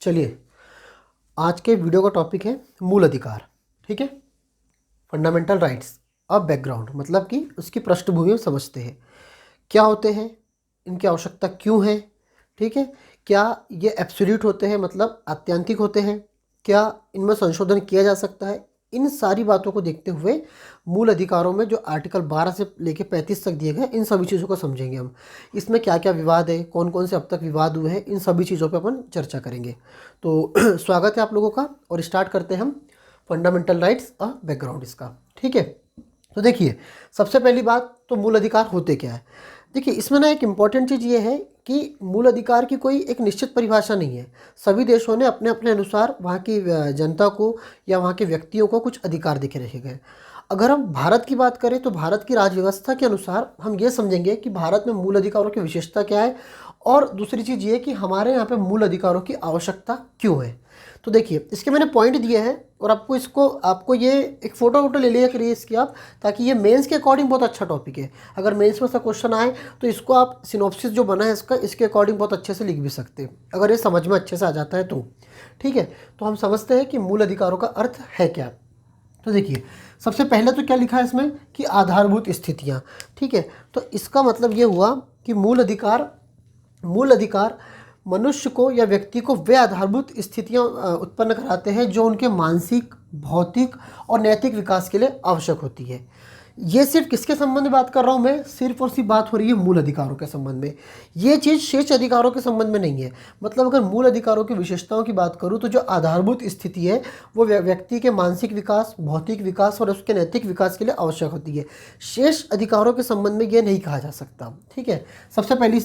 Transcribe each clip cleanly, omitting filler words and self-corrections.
चलिए, आज के वीडियो का टॉपिक है मूल अधिकार। ठीक है, फंडामेंटल राइट्स अब बैकग्राउंड मतलब कि उसकी पृष्ठभूमि में समझते हैं क्या होते हैं, इनकी आवश्यकता क्यों है। ठीक है, क्या ये एब्सोल्यूट होते हैं मतलब आत्यंतिक होते हैं, क्या इनमें संशोधन किया जा सकता है। इन सारी बातों को देखते हुए मूल अधिकारों में जो आर्टिकल 12 से लेकर 35 तक दिए गए इन सभी चीज़ों को समझेंगे हम। इसमें क्या क्या विवाद है, कौन कौन से अब तक विवाद हुए हैं, इन सभी चीज़ों पर अपन चर्चा करेंगे। तो स्वागत है आप लोगों का और स्टार्ट करते हैं हम फंडामेंटल राइट्स बैकग्राउंड इसका। ठीक है, तो देखिए सबसे पहली बात तो मूल अधिकार होते क्या है। देखिए इसमें ना एक इम्पॉर्टेंट चीज़ ये है कि मूल अधिकार की कोई एक निश्चित परिभाषा नहीं है। सभी देशों ने अपने अपने अनुसार वहाँ की जनता को या वहाँ के व्यक्तियों को कुछ अधिकार दिखे रखे गए। अगर हम भारत की बात करें तो भारत की राज्य व्यवस्था के अनुसार हम ये समझेंगे कि भारत में मूल अधिकारों की विशेषता क्या है और दूसरी चीज़ ये कि हमारे यहाँ पे मूल अधिकारों की आवश्यकता क्यों है। तो देखिए इसके मैंने पॉइंट दिए हैं और आपको ये एक फ़ोटो वोटो ले लिया करिए इसकी आप, ताकि ये मेंस के अकॉर्डिंग बहुत अच्छा टॉपिक है। अगर मेंस में से क्वेश्चन आए तो इसको आप सिनॉप्सिस जो बना है इसके अकॉर्डिंग बहुत अच्छे से लिख भी सकते हैं, अगर ये समझ में अच्छे से आ जाता है तो। ठीक है, तो हम समझते हैं कि मूल अधिकारों का अर्थ है क्या। तो देखिए सबसे पहले तो क्या लिखा है इसमें कि आधारभूत स्थितियाँ। ठीक है, तो इसका मतलब ये हुआ कि मूल अधिकार मनुष्य को या व्यक्ति को वे आधारभूत स्थितियाँ उत्पन्न कराते हैं जो उनके मानसिक, भौतिक और नैतिक विकास के लिए आवश्यक होती है। ये सिर्फ किसके संबंध में बात कर रहा हूँ मैं, सिर्फ और सिर्फ बात हो रही है मूल अधिकारों के संबंध में। ये चीज़ शेष अधिकारों के संबंध में नहीं है। मतलब अगर मूल अधिकारों की विशेषताओं की बात करूँ तो जो आधारभूत स्थिति है वो व्यक्ति के मानसिक विकास, भौतिक विकास और उसके नैतिक विकास के लिए आवश्यक होती है। शेष अधिकारों के संबंध में ये नहीं कहा जा सकता। ठीक है, सबसे पहली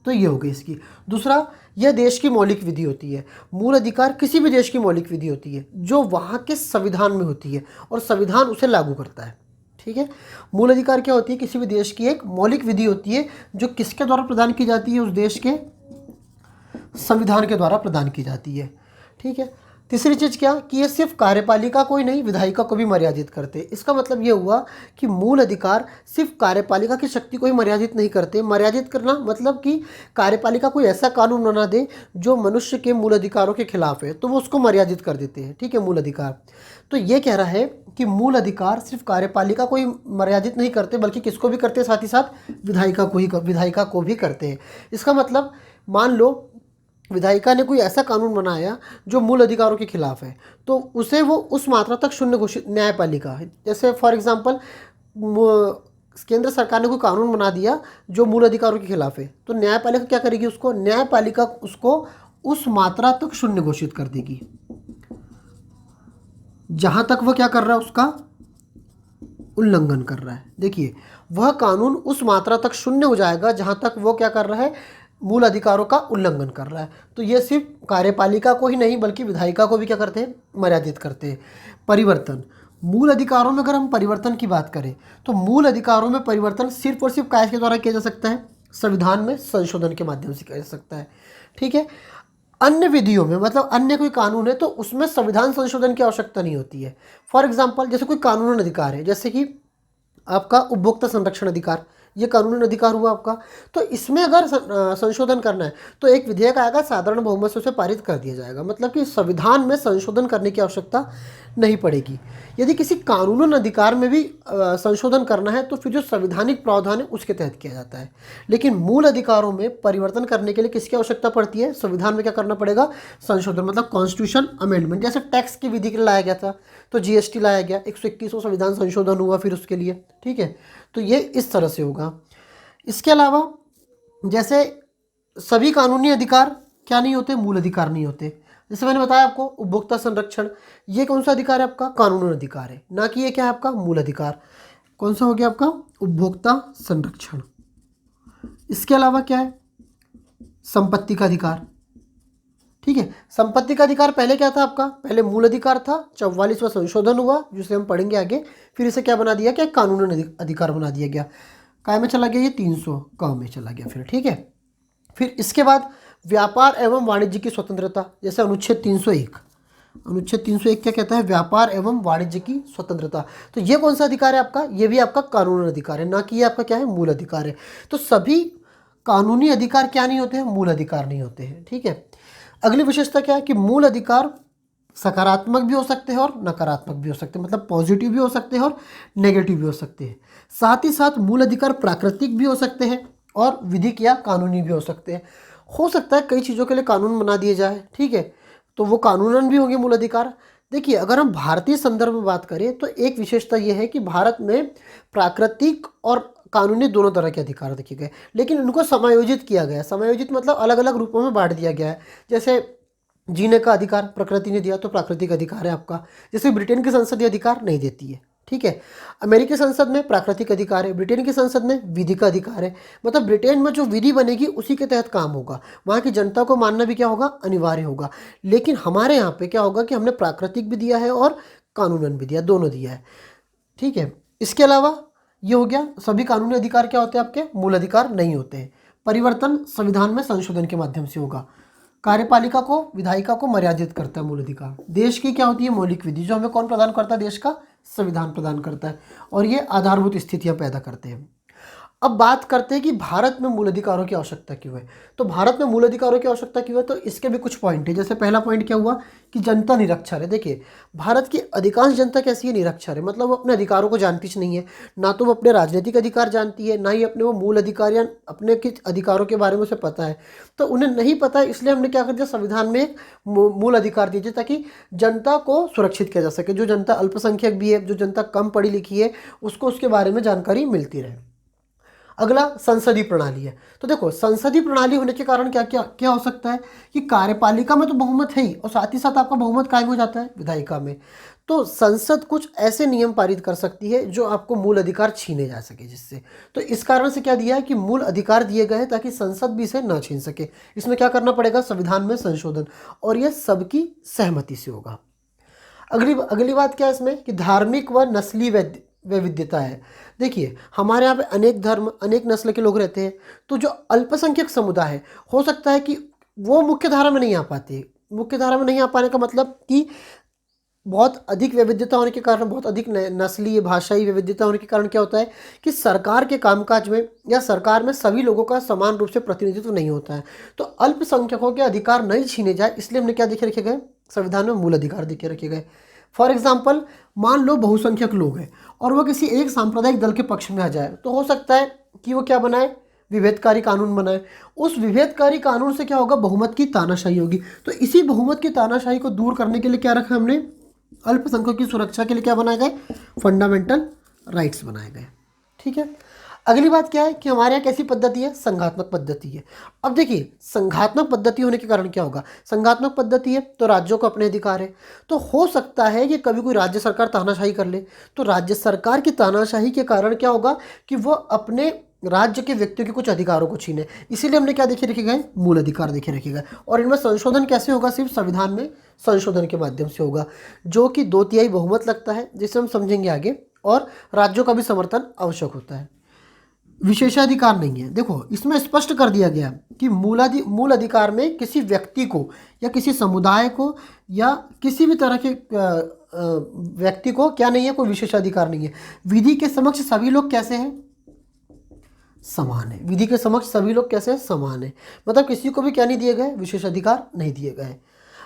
तो ये हो गई इसकी। दूसरा, यह देश की मौलिक विधि होती है। मूल अधिकार किसी भी देश की मौलिक विधि होती है जो वहाँ के संविधान में होती है और संविधान उसे लागू करता है। ठीक है, मूल अधिकार क्या होती है, किसी भी देश की एक मौलिक विधि होती है जो किसके द्वारा प्रदान की जाती है, उस देश के संविधान के द्वारा प्रदान की जाती है। ठीक है, तीसरी चीज़ क्या कि ये सिर्फ कार्यपालिका को ही नहीं विधायिका को भी मर्यादित करते। इसका मतलब ये हुआ कि मूल अधिकार सिर्फ कार्यपालिका की शक्ति को ही मर्यादित नहीं करते। मर्यादित करना मतलब कि कार्यपालिका कोई ऐसा कानून बना दे जो मनुष्य के मूल अधिकारों के खिलाफ है तो वो उसको मर्यादित कर देते हैं। ठीक है, मूल अधिकार तो ये कह रहा है कि मूल अधिकार सिर्फ कार्यपालिका को ही मर्यादित नहीं करते बल्कि किसको भी करते हैं, साथ ही साथ विधायिका को भी करते हैं। इसका मतलब मान लो विधायिका ने कोई ऐसा कानून बनाया जो मूल अधिकारों के खिलाफ है तो उसे वो उस मात्रा तक शून्य घोषित, न्यायपालिका जैसे फॉर एग्जांपल केंद्र सरकार ने कोई कानून बना दिया जो मूल अधिकारों के खिलाफ है तो न्यायपालिका क्या करेगी, न्यायपालिका उसको उस मात्रा तक शून्य घोषित कर देगी जहां तक वो क्या कर रहा है, उसका उल्लंघन कर रहा है। देखिए वह कानून उस मात्रा तक शून्य हो जाएगा जहां तक वो क्या कर रहा है, मूल अधिकारों का उल्लंघन कर रहा है। तो ये सिर्फ कार्यपालिका को ही नहीं बल्कि विधायिका को भी क्या करते हैं, मर्यादित करते हैं। परिवर्तन, मूल अधिकारों में अगर हम परिवर्तन की बात करें तो मूल अधिकारों में परिवर्तन सिर्फ और सिर्फ काय के द्वारा किया जा सकता है, संविधान में संशोधन के माध्यम से किया जा सकता है। ठीक है, अन्य विधियों में मतलब अन्य कोई कानून है तो उसमें संविधान संशोधन की आवश्यकता नहीं होती है। फॉर एग्जाम्पल जैसे कोई कानूनन अधिकार है, जैसे कि आपका उपभोक्ता संरक्षण अधिकार, ये कानूनी अधिकार हुआ आपका, तो इसमें अगर संशोधन करना है तो एक विधेयक आएगा, साधारण बहुमत से उसे पारित कर दिया जाएगा। मतलब कि संविधान में संशोधन करने की आवश्यकता नहीं पड़ेगी। यदि किसी कानूनन अधिकार में भी संशोधन करना है तो फिर जो संवैधानिक प्रावधान है उसके तहत किया जाता है। लेकिन मूल अधिकारों में परिवर्तन करने के लिए किसकी आवश्यकता पड़ती है, संविधान में क्या करना पड़ेगा, संशोधन मतलब कॉन्स्टिट्यूशन अमेंडमेंट। जैसे टैक्स की विधि के लिए लाया गया था तो जीएसटी लाया गया, 121वां संविधान संशोधन हुआ फिर उसके लिए। ठीक है, तो ये इस तरह से होगा। इसके अलावा जैसे सभी कानूनी अधिकार क्या नहीं होते, मूल अधिकार नहीं होते। जैसे मैंने बताया आपको उपभोक्ता संरक्षण, ये कौन सा अधिकार है आपका, कानूनी अधिकार है, ना कि ये क्या है आपका मूल अधिकार। कौन सा हो गया आपका, उपभोक्ता संरक्षण। इसके अलावा क्या है, संपत्ति का अधिकार। ठीक है, संपत्ति का अधिकार पहले क्या था आपका, पहले मूल अधिकार था, 44वां संशोधन हुआ जिसे हम पढ़ेंगे आगे, फिर इसे क्या बना दिया, क्या कानूनी अधिकार बना दिया गया। काय में चला गया, ये 300 क में चला गया फिर। ठीक है, फिर इसके बाद व्यापार एवं वाणिज्य की स्वतंत्रता, जैसे अनुच्छेद 301, अनुच्छेद 301 क्या कहता है, व्यापार एवं वाणिज्य की स्वतंत्रता। तो ये कौन सा अधिकार है आपका, ये भी आपका कानूनी अधिकार है, ना कि ये आपका क्या है, मूल अधिकार है। तो सभी कानूनी अधिकार क्या नहीं होते हैं, मूल अधिकार नहीं होते हैं। ठीक है, अगली विशेषता क्या है कि मूल अधिकार सकारात्मक भी हो सकते हैं और नकारात्मक भी हो सकते हैं, मतलब पॉजिटिव भी हो सकते हैं और नेगेटिव भी हो सकते हैं। साथ ही साथ मूल अधिकार प्राकृतिक भी हो सकते हैं और विधिक या कानूनी भी हो सकते हैं। हो सकता है कई चीज़ों के लिए कानून बना दिए जाए, ठीक है, तो वो कानूनन भी होंगे मूल अधिकार। देखिए, अगर हम भारतीय संदर्भ में बात करें तो एक विशेषता ये है कि भारत में प्राकृतिक और कानूनी दोनों तरह के अधिकार देखे गए, लेकिन उनको समायोजित किया गया है। समायोजित मतलब अलग अलग रूपों में बांट दिया गया है। जैसे जीने का अधिकार प्रकृति ने दिया तो प्राकृतिक अधिकार है आपका, जैसे ब्रिटेन की संसद ये अधिकार नहीं देती है, ठीक है। अमेरिकी संसद में प्राकृतिक अधिकार है, ब्रिटेन की संसद में विधि का अधिकार है। मतलब ब्रिटेन में जो विधि बनेगी उसी के तहत काम होगा, वहाँ की जनता को मानना भी क्या होगा, अनिवार्य होगा। लेकिन हमारे यहाँ पे क्या होगा कि हमने प्राकृतिक भी दिया है और कानूनन भी दिया, दोनों दिया है, ठीक है। इसके अलावा ये हो गया, सभी कानूनी अधिकार क्या होते हैं आपके, मूल अधिकार नहीं होते हैं। परिवर्तन संविधान में संशोधन के माध्यम से होगा। कार्यपालिका को, विधायिका को मर्यादित करता है मूल अधिकार। देश की क्या होती है, मौलिक विधि, जो हमें कौन प्रदान करता है, देश का संविधान प्रदान करता है, और ये आधारभूत स्थितियां पैदा करते हैं। अब बात करते हैं कि भारत में मूल अधिकारों की आवश्यकता क्यों है। तो भारत में मूल अधिकारों की आवश्यकता क्यों है, तो इसके भी कुछ पॉइंट है। जैसे पहला पॉइंट क्या हुआ कि जनता निरक्षर है। देखिए, भारत की अधिकांश जनता कैसी है, निरक्षर है, मतलब वो अपने अधिकारों को जानती नहीं है। ना तो वो अपने राजनीतिक अधिकार जानती है, ना ही अपने वो मूल अधिकार या अपने किस अधिकारों के बारे में उसे पता है। तो उन्हें नहीं पता है, इसलिए हमने क्या कर दिया, संविधान में एक मूल अधिकार दीजिए ताकि जनता को सुरक्षित किया जा सके। जो जनता अल्पसंख्यक भी है, जो जनता कम पढ़ी लिखी है, उसको उसके बारे में जानकारी मिलती रहे। अगला संसदीय प्रणाली है। तो देखो, संसदीय प्रणाली होने के कारण क्या क्या क्या हो सकता है कि कार्यपालिका में तो बहुमत है ही, और साथ ही साथ आपका बहुमत कायम हो जाता है विधायिका में। तो संसद कुछ ऐसे नियम पारित कर सकती है जो आपको मूल अधिकार छीने जा सके, जिससे, तो इस कारण से क्या दिया है कि मूल अधिकार दिए गए हैं ताकि संसद भी इसे ना छीन सके। इसमें क्या करना पड़ेगा, संविधान में संशोधन, और यह सबकी सहमति से होगा। अगली बात क्या है इसमें कि धार्मिक व नस्ली वैविध्यता है। देखिए, हमारे यहाँ पे अनेक धर्म, अनेक नस्ल के लोग रहते हैं, तो जो अल्पसंख्यक समुदाय है, हो सकता है कि वो मुख्य धारा में नहीं आ पाते। मुख्य धारा में नहीं आ पाने का मतलब कि बहुत अधिक वैविध्यता होने के कारण, बहुत अधिक नस्लीय भाषाई विविधता होने के कारण क्या होता है कि सरकार के कामकाज में या सरकार में सभी लोगों का समान रूप से प्रतिनिधित्व नहीं होता है। तो अल्पसंख्यकों के अधिकार नहीं छीने जाए, इसलिए हमने क्या देखे रखे गए, संविधान में मूल अधिकार देखे रखे गए। फॉर एग्जाम्पल, मान लो बहुसंख्यक लोग हैं और वो किसी एक सांप्रदायिक दल के पक्ष में आ जाए, तो हो सकता है कि वो क्या बनाए, विभेदकारी कानून बनाए। उस विभेदकारी कानून से क्या होगा, बहुमत की तानाशाही होगी। तो इसी बहुमत की तानाशाही को दूर करने के लिए क्या रखा हमने, अल्पसंख्यकों की सुरक्षा के लिए क्या बनाए गए, फंडामेंटल राइट्स बनाए गए, ठीक है। अगली बात क्या है कि हमारे यहाँ कैसी पद्धति है, संघात्मक पद्धति है। अब देखिए, संघात्मक पद्धति होने के कारण क्या होगा, संघात्मक पद्धति है तो राज्यों को अपने अधिकार है। तो हो सकता है कि कभी कोई राज्य सरकार तानाशाही कर ले, तो राज्य सरकार की तानाशाही के कारण क्या होगा कि वो अपने राज्य के व्यक्तियों के कुछ अधिकारों को छीने। इसीलिए हमने क्या देखे रखे गए, मूल अधिकार देखे रखे गए। और इनमें संशोधन कैसे होगा, सिर्फ संविधान में संशोधन के माध्यम से होगा, जो कि 2/3 बहुमत लगता है, जिसे हम समझेंगे आगे। और राज्यों का भी समर्थन आवश्यक होता है। विशेषाधिकार नहीं है। देखो, इसमें स्पष्ट कर दिया गया कि मूल अधिकार में किसी व्यक्ति को या किसी समुदाय को या किसी भी तरह के व्यक्ति को क्या नहीं है, कोई विशेषाधिकार नहीं है। विधि के समक्ष सभी लोग कैसे हैं, समान है। विधि के समक्ष सभी लोग कैसे हैं, समान है। मतलब किसी को भी क्या नहीं दिए गए, विशेषाधिकार नहीं दिए गए।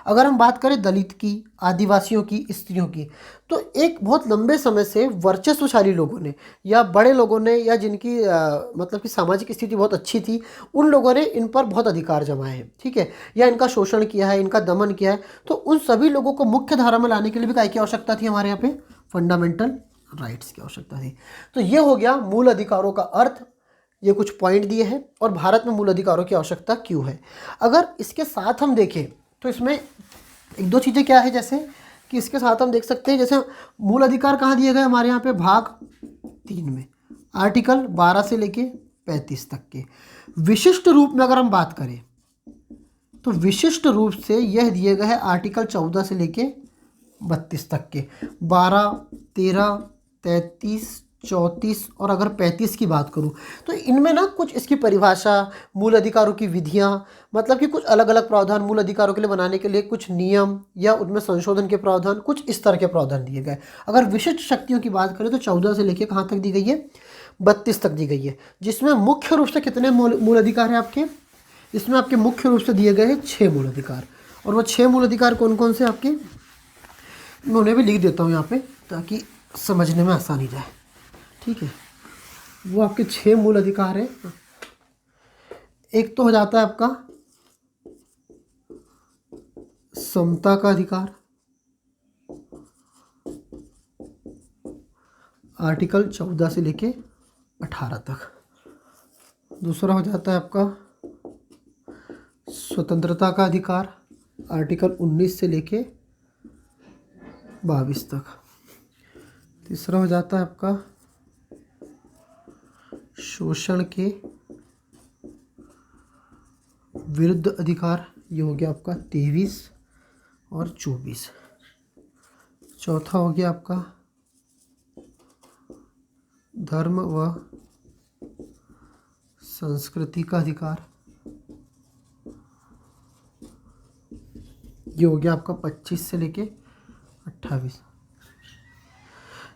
अगर हम बात करें दलित की, आदिवासियों की, स्त्रियों की, तो एक बहुत लंबे समय से वर्चस्वशाली लोगों ने या बड़े लोगों ने या जिनकी मतलब कि सामाजिक स्थिति बहुत अच्छी थी, उन लोगों ने इन पर बहुत अधिकार जमाए हैं, ठीक है, या इनका शोषण किया है, इनका दमन किया है। तो उन सभी लोगों को मुख्य धारा में लाने के लिए भी क्या की आवश्यकता थी, हमारे यहाँ पे फंडामेंटल राइट्स की आवश्यकता थी। तो ये हो गया मूल अधिकारों का अर्थ, ये कुछ पॉइंट दिए हैं और भारत में मूल अधिकारों की आवश्यकता क्यों है। अगर इसके साथ हम देखें तो इसमें एक दो चीज़ें क्या है, जैसे कि इसके साथ हम देख सकते हैं, जैसे मूल अधिकार कहाँ दिए गए हमारे यहाँ पे, भाग 3 में, आर्टिकल 12 से लेके 35 तक के। विशिष्ट रूप में अगर हम बात करें तो विशिष्ट रूप से यह दिए गए हैं आर्टिकल 14 से लेके 32 तक के। 12, 13, 33, 34 और अगर 35 की बात करूं तो इनमें ना कुछ इसकी परिभाषा, मूल अधिकारों की विधियां, मतलब कि कुछ अलग अलग प्रावधान मूल अधिकारों के लिए बनाने के लिए, कुछ नियम या उनमें संशोधन के प्रावधान, कुछ इस तरह के प्रावधान दिए गए। अगर विशिष्ट शक्तियों की बात करें तो 14 से लेकर कहाँ तक दी गई है, 32 तक दी गई है, जिसमें मुख्य रूप से कितने मूल अधिकार हैं आपके, इसमें आपके मुख्य रूप से दिए गए हैं 6 मूल अधिकार। और वो 6 मूल अधिकार कौन कौन से आपके, मैं उन्हें भी लिख देता हूँ यहाँ पे ताकि समझने में आसानी जाए। ठीक है, वो आपके 6 मूल अधिकार हैं। एक तो हो जाता है आपका समता का अधिकार, आर्टिकल 14 से लेके 18 तक। दूसरा हो जाता है आपका स्वतंत्रता का अधिकार, आर्टिकल 19 से लेके 22 तक। तीसरा हो जाता है आपका शोषण के विरुद्ध अधिकार, ये हो गया आपका 23 और 24। चौथा हो गया आपका धर्म व संस्कृति का अधिकार, ये हो गया आपका 25 से लेके 28।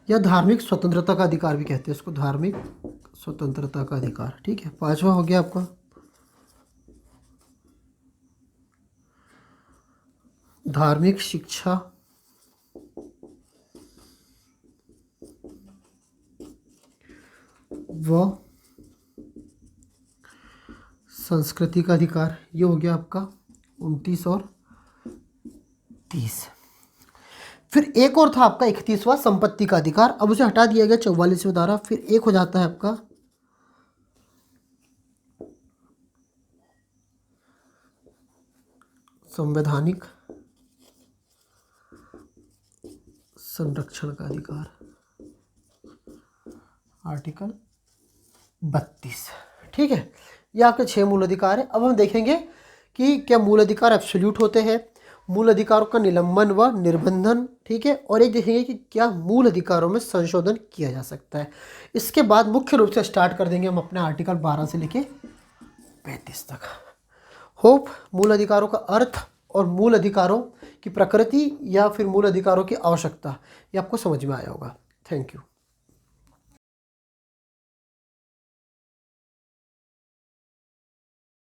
या धार्मिक स्वतंत्रता का अधिकार भी कहते हैं इसको, धार्मिक स्वतंत्रता का अधिकार। ठीक है, पांचवा हो गया आपका धार्मिक शिक्षा व संस्कृति का अधिकार, ये हो गया आपका 29 और 30। फिर एक और था आपका 31वां संपत्ति का अधिकार, अब उसे हटा दिया गया 44वें द्वारा। फिर एक हो जाता है आपका संवैधानिक संरक्षण का अधिकार, आर्टिकल 32। ठीक है, ये आपके 6 मूल अधिकार है। अब हम देखेंगे कि क्या मूल अधिकार एब्सोल्यूट होते हैं, मूल अधिकारों का निलंबन व निर्बंधन। ठीक है, और एक देखेंगे कि क्या मूल अधिकारों में संशोधन किया जा सकता है। इसके बाद मुख्य रूप से स्टार्ट कर देंगे हम अपने आर्टिकल 12 से लेके 35 तक। होप मूल अधिकारों का अर्थ और मूल अधिकारों की प्रकृति या फिर मूल अधिकारों की आवश्यकता ये आपको समझ में आया होगा। Thank you.